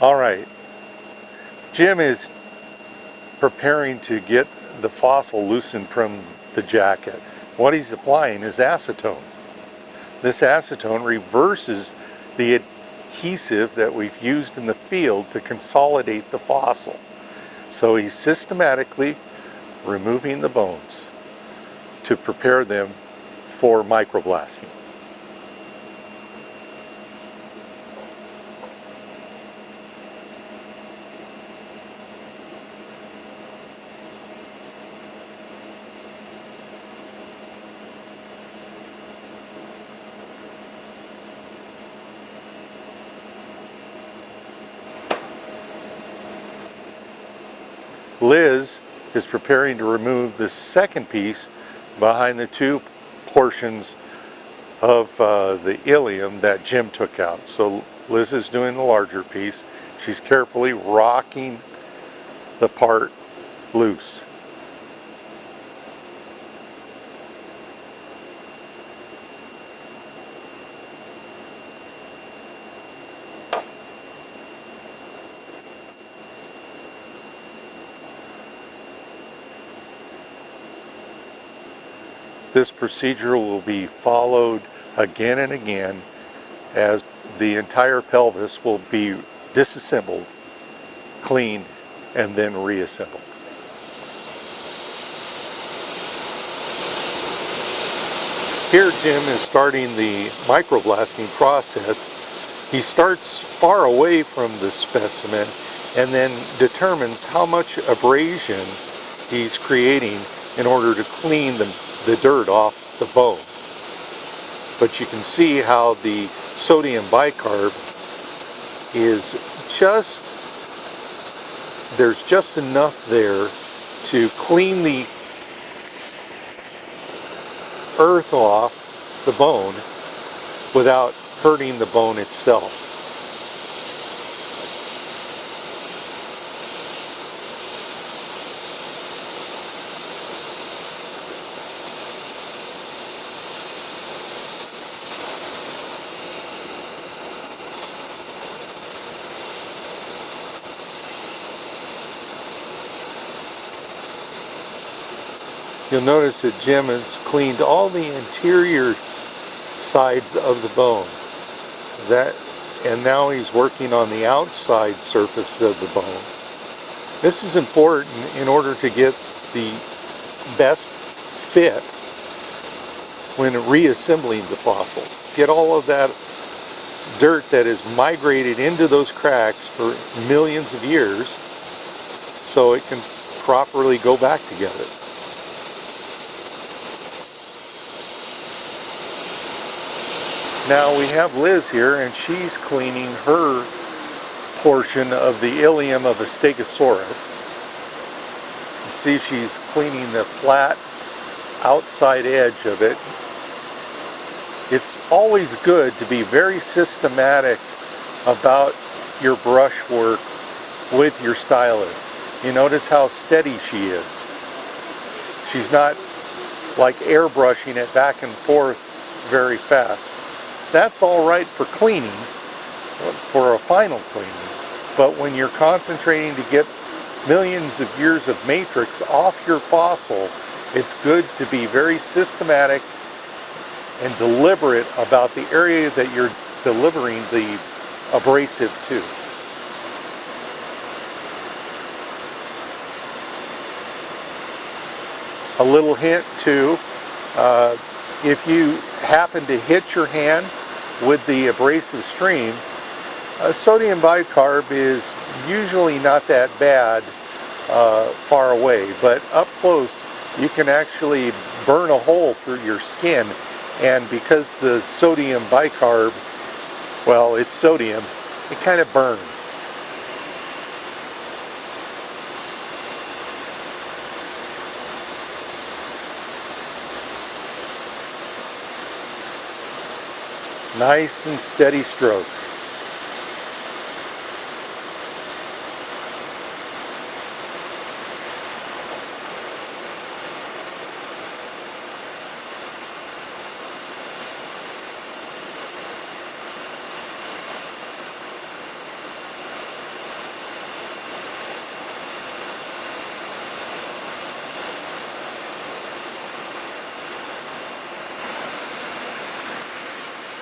All right, Jim is preparing to get the fossil loosened from the jacket. What he's applying is acetone. This acetone reverses the adhesive that we've used in the field to consolidate the fossil. So he's systematically removing the bones to prepare them for microblasting. Liz is preparing to remove the second piece behind the two portions of the ilium that Jim took out. So Liz is doing the larger piece. She's carefully rocking the part loose. This procedure will be followed again and again as the entire pelvis will be disassembled, cleaned, and then reassembled. Here Jim is starting the microblasting process. He starts far away from the specimen and then determines how much abrasion he's creating in order to clean the dirt off the bone. But you can see how the sodium bicarb is there's just enough there to clean the earth off the bone without hurting the bone itself. You'll notice that Jim has cleaned all the interior sides of the bone. And now he's working on the outside surface of the bone. This is important in order to get the best fit when reassembling the fossil. Get all of that dirt that has migrated into those cracks for millions of years so it can properly go back together. Now we have Liz here, and she's cleaning her portion of the ilium of a stegosaurus. You see she's cleaning the flat outside edge of it. It's always good to be very systematic about your brush work with your stylus. You notice how steady she is. She's not like airbrushing it back and forth very fast. That's all right for cleaning, for a final cleaning. But when you're concentrating to get millions of years of matrix off your fossil, it's good to be very systematic and deliberate about the area that you're delivering the abrasive to. A little hint too, if you happen to hit your hand with the abrasive stream, sodium bicarb is usually not that bad far away, but up close you can actually burn a hole through your skin, and because the sodium bicarb, well, it's sodium, it kind of burns. Nice and steady strokes.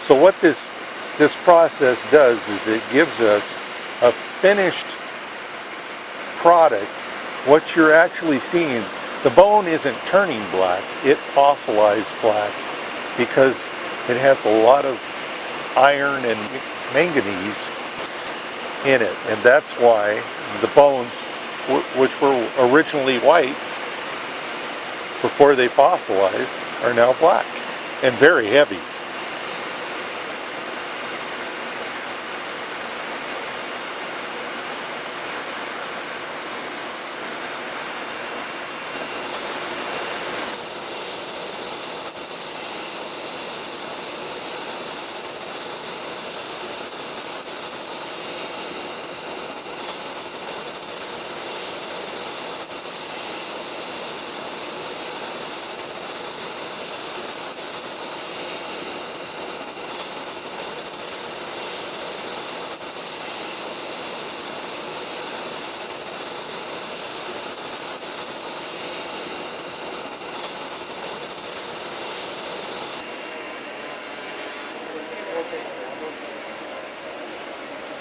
So what this process does is it gives us a finished product. What you're actually seeing, the bone isn't turning black, it fossilized black because it has a lot of iron and manganese in it, and that's why the bones, which were originally white before they fossilized, are now black and very heavy.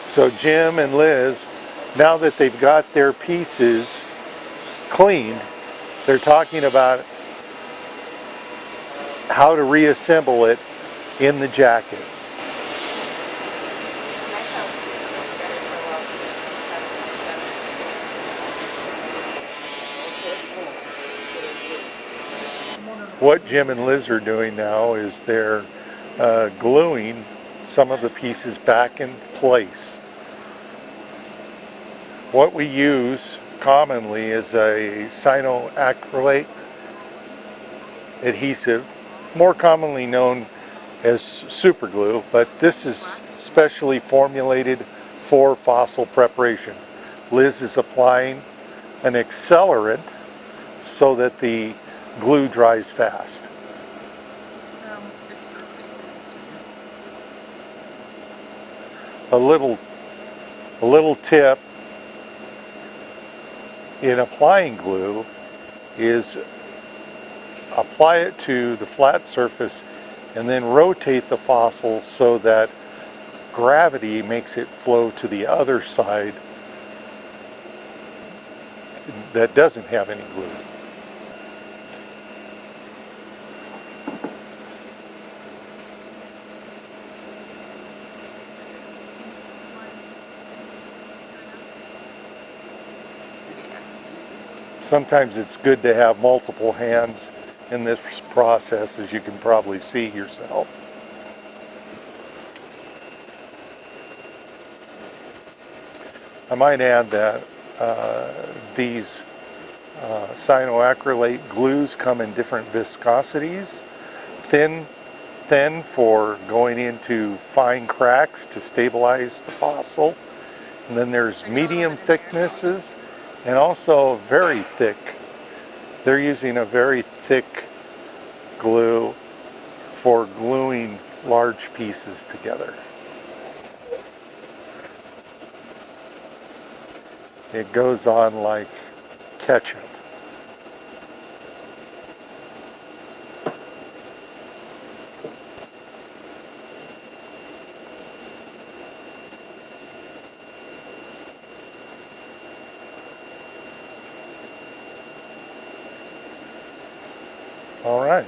So Jim and Liz, now that they've got their pieces cleaned, they're talking about how to reassemble it in the jacket. What Jim and Liz are doing now is they're gluing some of the pieces back in place. What we use commonly is a cyanoacrylate adhesive, more commonly known as super glue, but this is specially formulated for fossil preparation. Liz is applying an accelerant so that the glue dries fast. A little tip in applying glue is apply it to the flat surface and then rotate the fossil so that gravity makes it flow to the other side that doesn't have any glue. Sometimes it's good to have multiple hands in this process, as you can probably see yourself. I might add that these cyanoacrylate glues come in different viscosities. Thin for going into fine cracks to stabilize the fossil. And then there's medium thicknesses and also very thick. They're using a very thick glue for gluing large pieces together. It goes on like ketchup. All right,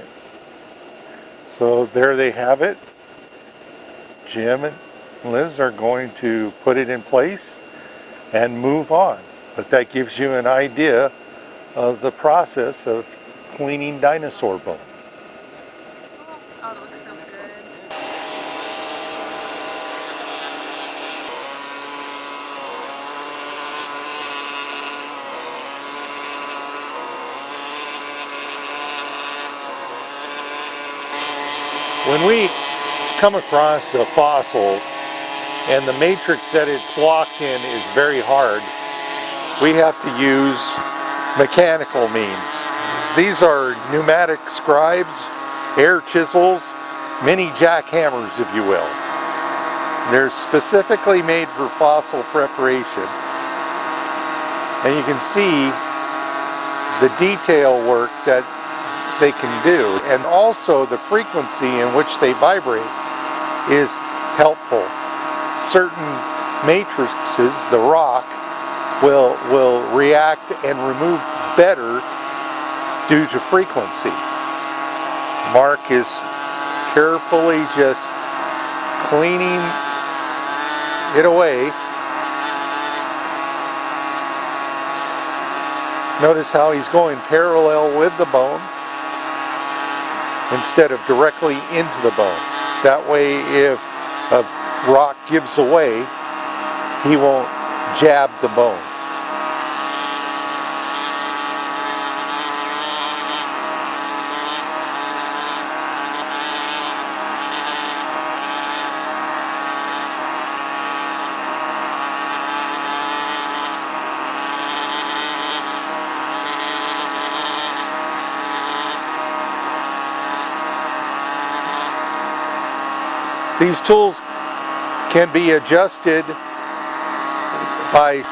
so there they have it. Jim and Liz are going to put it in place and move on. But that gives you an idea of the process of cleaning dinosaur bone. Oh, it looks so good. When we come across a fossil and the matrix that it's locked in is very hard, we have to use mechanical means. These are pneumatic scribes, air chisels, mini jackhammers, if you will. They're specifically made for fossil preparation. And you can see the detail work that they can do, and also the frequency in which they vibrate is helpful. Certain matrices, the rock, will react and remove better due to frequency. Mark is carefully just cleaning it away. Notice how he's going parallel with the bone instead of directly into the bone. That way, if a rock gives away, he won't jab the bone. These tools can be adjusted by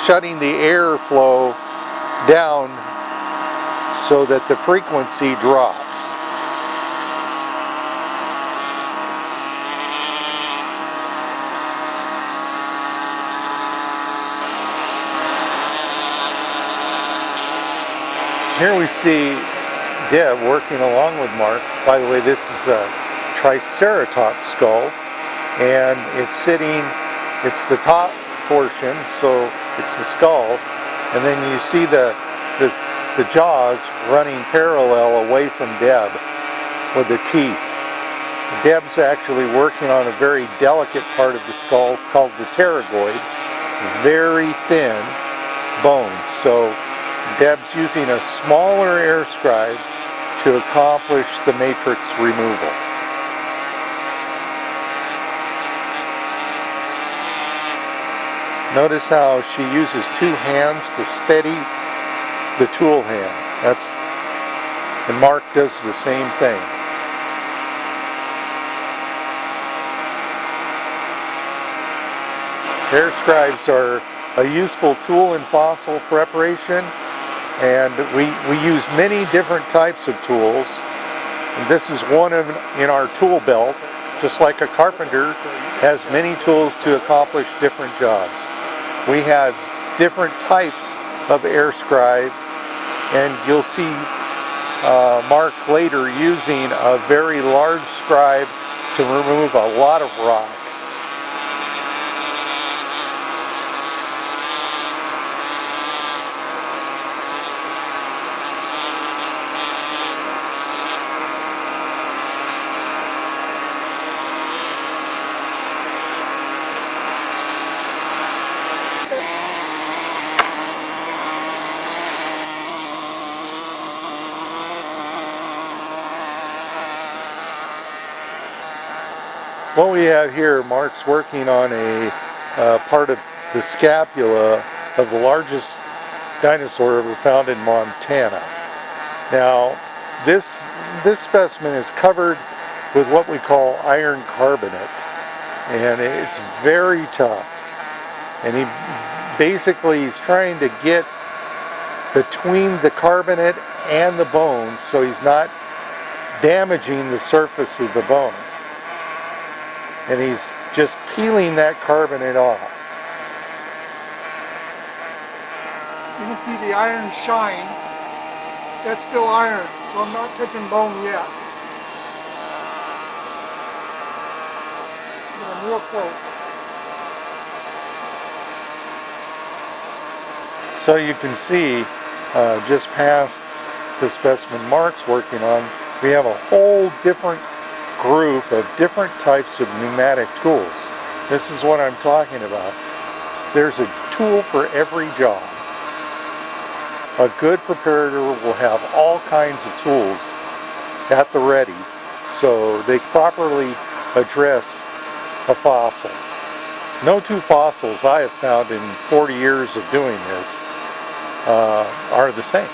shutting the airflow down so that the frequency drops. Here we see Deb working along with Mark. By the way, this is a Triceratops skull, and it's the top portion, so it's the skull, and then you see the jaws running parallel away from Deb with the teeth. Deb's actually working on a very delicate part of the skull called the pterygoid, very thin bones. So Deb's using a smaller air scribe to accomplish the matrix removal. Notice how she uses two hands to steady the tool hand. And Mark does the same thing. Air scribes are a useful tool in fossil preparation, and we use many different types of tools. And this is one in our tool belt, just like a carpenter has many tools to accomplish different jobs. We have different types of air scribe, and you'll see Mark later using a very large scribe to remove a lot of rock. What we have here, Mark's working on a part of the scapula of the largest dinosaur ever found in Montana. Now, this specimen is covered with what we call iron carbonate, and it's very tough. And he's trying to get between the carbonate and the bone so he's not damaging the surface of the bone. And he's just peeling that carbonate off. You can see the iron shine. That's still iron, so I'm not touching bone yet. But I'm real close. So you can see just past the specimen Mark's working on, we have a whole different group of different types of pneumatic tools. This is what I'm talking about. There's a tool for every job. A good preparator will have all kinds of tools at the ready so they properly address a fossil. No two fossils I have found in 40 years of doing this are the same.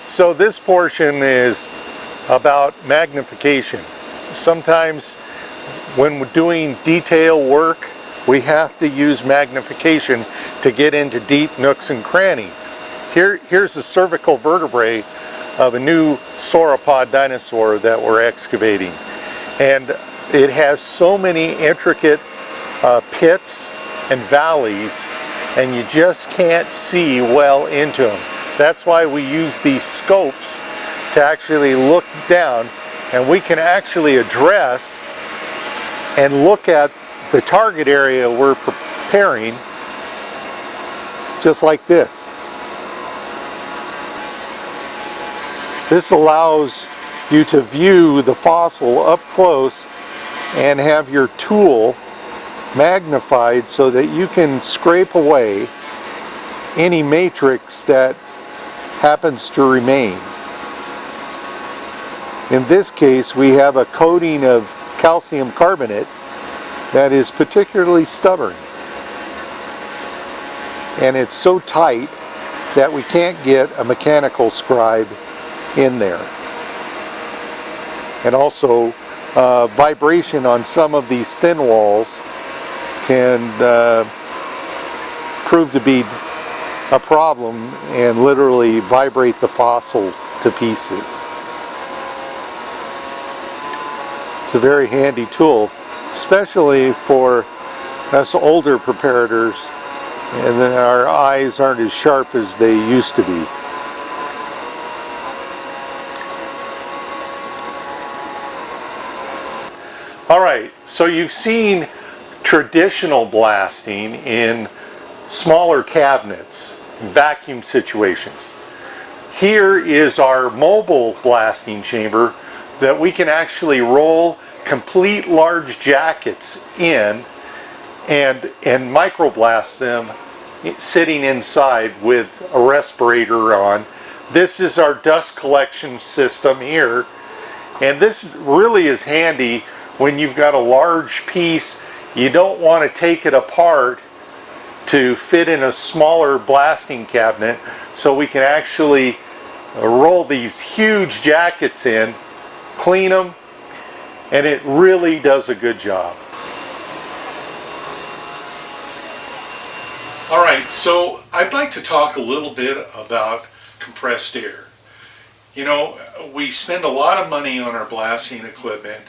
So this portion is about magnification. Sometimes when we're doing detail work, we have to use magnification to get into deep nooks and crannies. Here's the cervical vertebrae of a new sauropod dinosaur that we're excavating. And it has so many intricate pits and valleys, and you just can't see well into them. That's why we use these scopes to actually look down, and we can actually address and look at the target area we're preparing just like this. This allows you to view the fossil up close and have your tool magnified so that you can scrape away any matrix that happens to remain. In this case, we have a coating of calcium carbonate that is particularly stubborn. And it's so tight that we can't get a mechanical scribe in there. And also, vibration on some of these thin walls can prove to be a problem and literally vibrate the fossil to pieces. It's a very handy tool, especially for us older preparators, and then our eyes aren't as sharp as they used to be. All right, so you've seen traditional blasting in smaller cabinets, vacuum situations. Here is our mobile blasting chamber that we can actually roll complete large jackets in and microblast them sitting inside with a respirator on. This is our dust collection system here, and this really is handy when you've got a large piece. You don't want to take it apart to fit in a smaller blasting cabinet, so we can actually roll these huge jackets in, clean them, and it really does a good job. All right, so I'd like to talk a little bit about compressed air. You know, we spend a lot of money on our blasting equipment,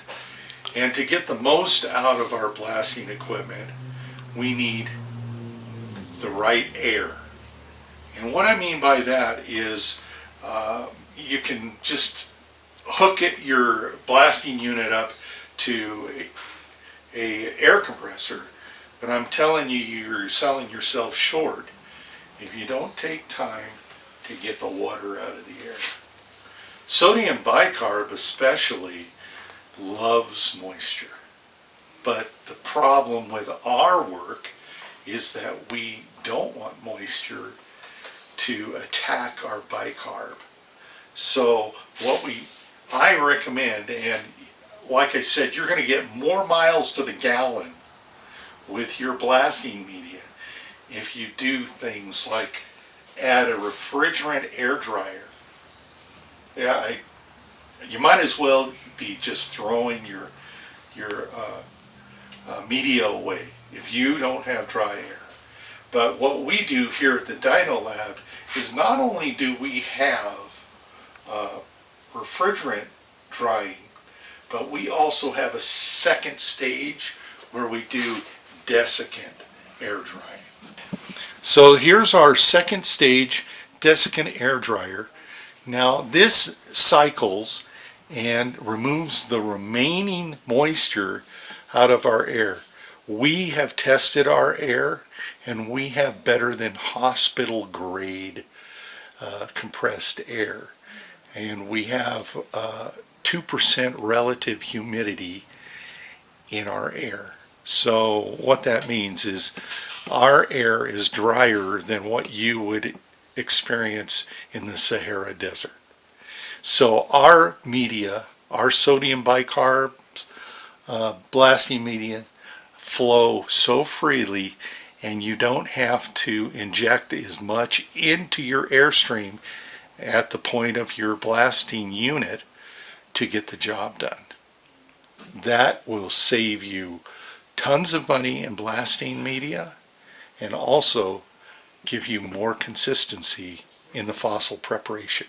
and to get the most out of our blasting equipment, we need the right air. And what I mean by that is you can just hook your blasting unit up to a air compressor, but I'm telling you, you're selling yourself short if you don't take time to get the water out of the air. Sodium bicarb especially loves moisture, but the problem with our work is that we don't want moisture to attack our bicarb. So what I recommend, and like I said, you're going to get more miles to the gallon with your blasting media if you do things like add a refrigerant air dryer. Yeah, you might as well be just throwing your media away if you don't have dry air. But what we do here at the Dino Lab is not only do we have refrigerant drying, but we also have a second stage where we do desiccant air drying. So here's our second stage desiccant air dryer. Now this cycles and removes the remaining moisture out of our air. We have tested our air, and we have better than hospital grade compressed air. And we have 2% relative humidity in our air. So what that means is our air is drier than what you would experience in the Sahara Desert. So our media, our sodium bicarb blasting media, flow so freely, and you don't have to inject as much into your airstream at the point of your blasting unit to get the job done. That will save you tons of money in blasting media and also give you more consistency in the fossil preparation.